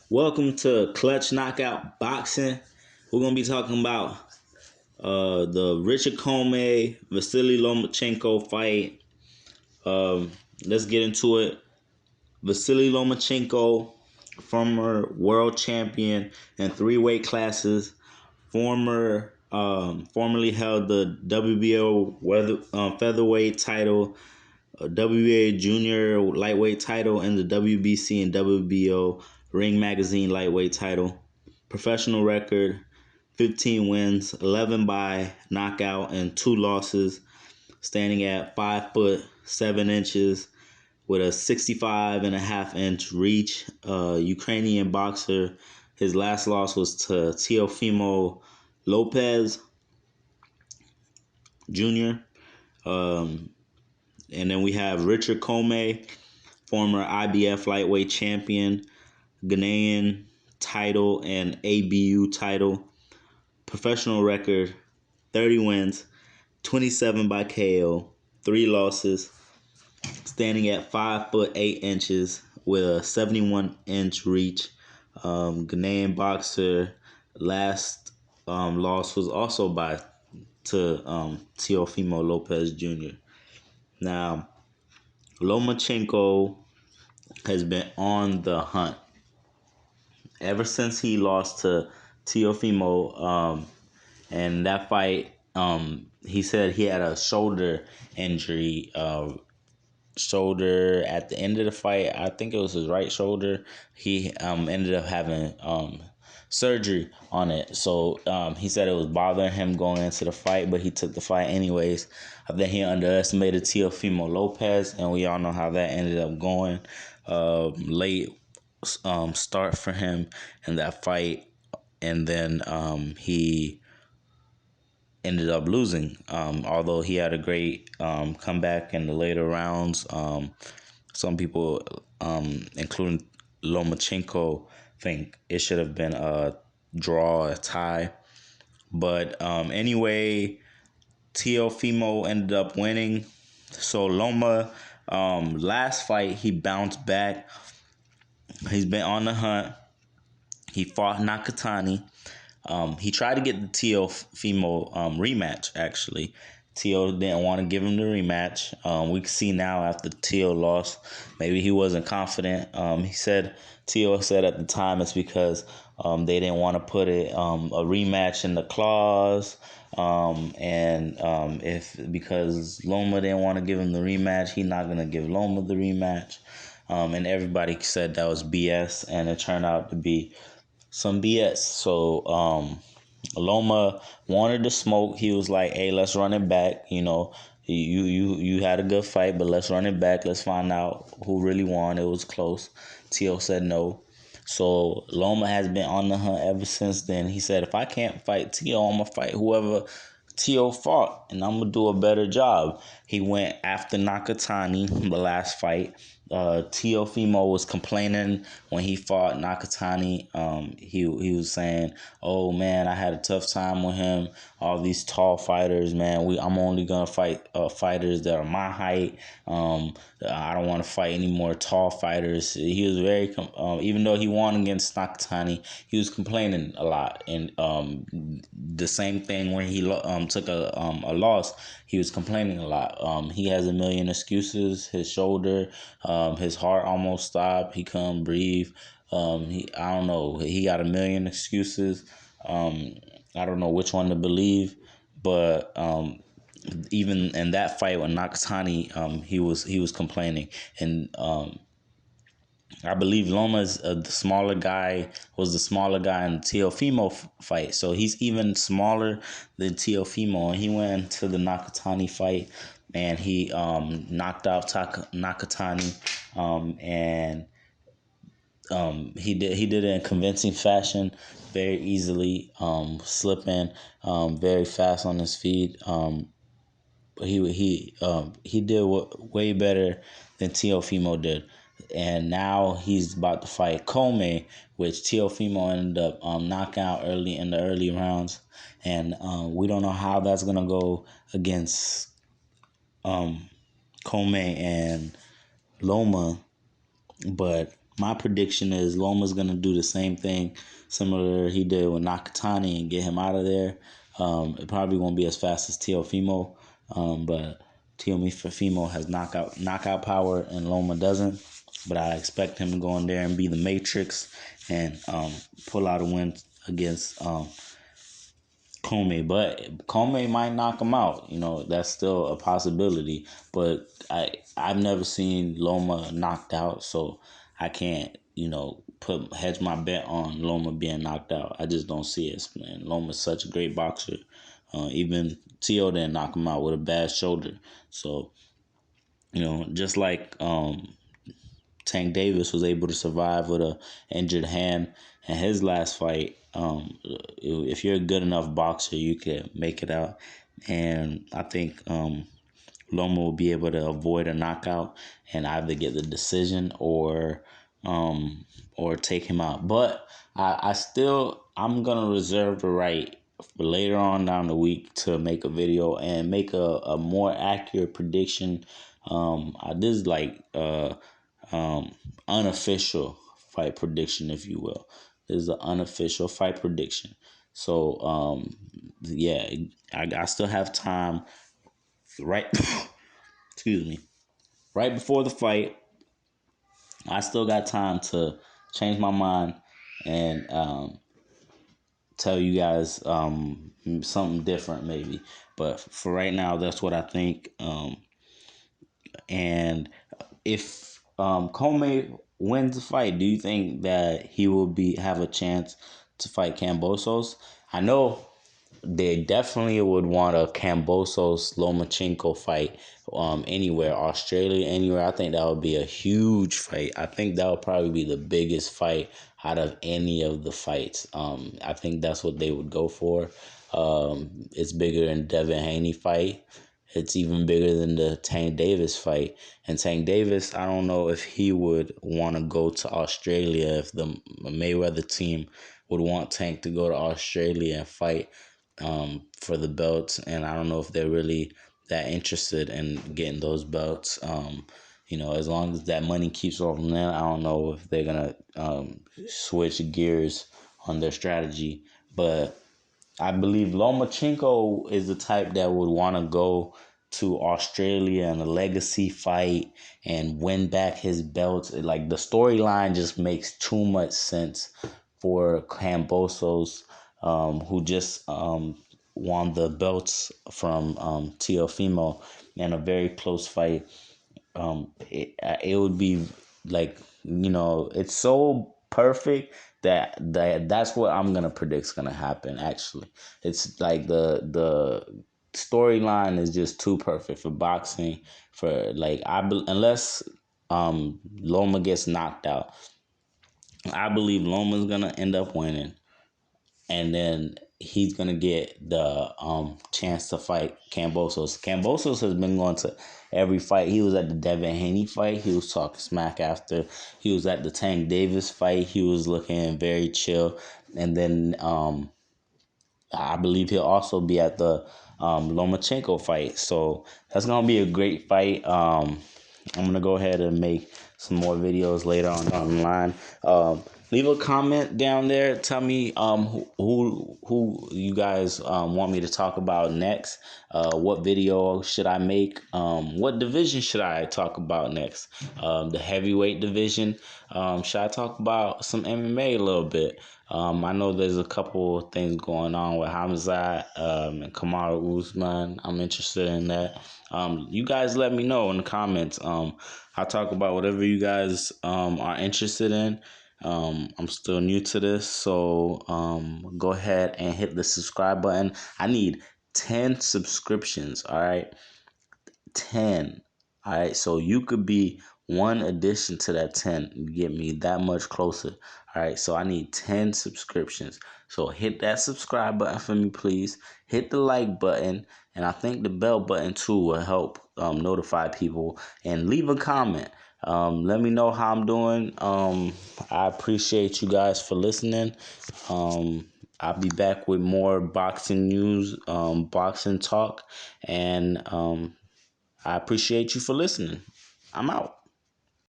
Welcome to Klutch Knockout Boxing. We're gonna be talking about the Richard Commey Vasiliy Lomachenko fight. Let's get into it. Vasiliy Lomachenko, former world champion in 3 weight classes, formerly held the WBO featherweight title, WBA junior lightweight title, and the WBC and WBO Ring Magazine lightweight title. Professional record: 15 wins, 11 by knockout, and 2 losses. Standing at 5'7" with a 65.5-inch reach. Ukrainian boxer. His last loss was to Teofimo Lopez Jr. And then we have Richard Commey, former IBF lightweight champion, Ghanaian title and ABU title. Professional record: 30 wins, 27 by KO, 3 losses. Standing at 5'8" with a 71-inch reach. Ghanaian boxer. Last loss was also to Teofimo Lopez Jr. Now, Lomachenko has been on the hunt ever since he lost to Teofimo. And that fight, he said he had a shoulder injury. Shoulder at the end of the fight, I think it was his right shoulder. He ended up having surgery on it. So he said it was bothering him going into the fight, but he took the fight anyways. I think he underestimated Teofimo Lopez, and we all know how that ended up going. Late start for him in that fight, and then he ended up losing. Although he had a great comeback in the later rounds. Some people, including Lomachenko, think it should have been a draw, a tie. But anyway, Teofimo ended up winning. So Loma, last fight, he bounced back. He's been on the hunt. He fought Nakatani. He tried to get the Teofimo rematch, actually. Teo didn't want to give him the rematch. We can see now after Teo lost, maybe he wasn't confident. Teo said at the time it's because they didn't want to put a rematch in the clause. Because Loma didn't want to give him the rematch, he's not going to give Loma the rematch. And everybody said that was BS, and it turned out to be some BS. So Loma wanted to smoke. He was like, "Hey, let's run it back. You had a good fight, but let's run it back. Let's find out who really won. It was close." Teo said no. So Loma has been on the hunt ever since then. He said, "If I can't fight Teo, I'm gonna fight whoever Teo fought, and I'm gonna do a better job." He went after Nakatani the last fight. Teofimo was complaining when he fought Nakatani. He was saying, "Oh man, I had a tough time with him. All these tall fighters, man. I'm only gonna fight fighters that are my height. I don't want to fight any more tall fighters." He was very, even though he won against Nakatani, he was complaining a lot. And the same thing when he took a loss, he was complaining a lot. He has a million excuses. His shoulder, his heart almost stopped. He couldn't breathe. I don't know. He got a million excuses. I don't know which one to believe, but even in that fight with Nakatani, he was complaining, and I believe Loma's the smaller guy, was the smaller guy in the Teofimo fight. So he's even smaller than Teofimo. And he went into the Nakatani fight, and he knocked out Nakatani. He did it in convincing fashion, very easily, slipping, very fast on his feet. He did way better than Teofimo did. And now he's about to fight Commey, which Teofimo ended up knocking out in the early rounds. And we don't know how that's going to go against Commey and Loma. But my prediction is Loma's gonna do the same thing, similar he did with Nakatani, and get him out of there. It probably won't be as fast as Teofimo, but Teofimo has knockout power, and Loma doesn't. But I expect him to go in there and be the Matrix and pull out a win against Commey, but Commey might knock him out. That's still a possibility. But I've never seen Loma knocked out, so I can't hedge my bet on Loma being knocked out. I just don't see it, man. Loma's such a great boxer. Even Tio didn't knock him out with a bad shoulder. So just like Tank Davis was able to survive with a injured hand in his last fight. If you're a good enough boxer, you can make it out. And I think Loma will be able to avoid a knockout and either get the decision or take him out. But I'm gonna reserve the right for later on down the week to make a video and make a more accurate prediction. This is like unofficial fight prediction, if you will. This is an unofficial fight prediction. So yeah, I still have time. Right, excuse me. Right before the fight, I still got time to change my mind and tell you guys something different, maybe. But for right now, that's what I think. And if Commey wins the fight, do you think that he will have a chance to fight Kambosos? I know they definitely would want a Kambosos Lomachenko fight anywhere, Australia, anywhere. I think that would be a huge fight. I think that would probably be the biggest fight out of any of the fights. I think that's what they would go for. It's bigger than Devin Haney fight. It's even bigger than the Tank Davis fight. And Tank Davis, I don't know if he would want to go to Australia, if the Mayweather team would want Tank to go to Australia and fight for the belts. And I don't know if they're really that interested in getting those belts. As long as that money keeps rolling in, I don't know if they're going to switch gears on their strategy. But I believe Lomachenko is the type that would want to go to Australia in a legacy fight and win back his belts. Like, the storyline just makes too much sense for Kambosos, who just won the belts from Teofimo in a very close fight. It would be like, it's so perfect that's what I'm gonna predict is gonna happen. Actually, it's like the storyline is just too perfect for boxing. For like, unless Loma gets knocked out, I believe Loma's gonna end up winning, and then he's gonna get the chance to fight Kambosos. Kambosos has been going to every fight. He was at the Devin Haney fight. He was talking smack after. He was at the Tank Davis fight. He was looking very chill. And then I believe he'll also be at the Lomachenko fight. So that's gonna be a great fight. I'm gonna go ahead and make some more videos later on down the line. Leave a comment down there. Tell me who you guys want me to talk about next. What video should I make? What division should I talk about next? The heavyweight division. Should I talk about some MMA a little bit? I know there's a couple of things going on with Hamzat and Kamaru Usman. I'm interested in that. You guys let me know in the comments. I'll talk about whatever you guys are interested in. I'm still new to this, so go ahead and hit the subscribe button. I need 10 subscriptions, all right? 10. All right, so you could be one addition to that 10 and get me that much closer. All right, so I need 10 subscriptions. So hit that subscribe button for me, please. Hit the like button, and I think the bell button too will help notify people. And leave a comment. Let me know how I'm doing. I appreciate you guys for listening. I'll be back with more boxing news, boxing talk, and I appreciate you for listening. I'm out.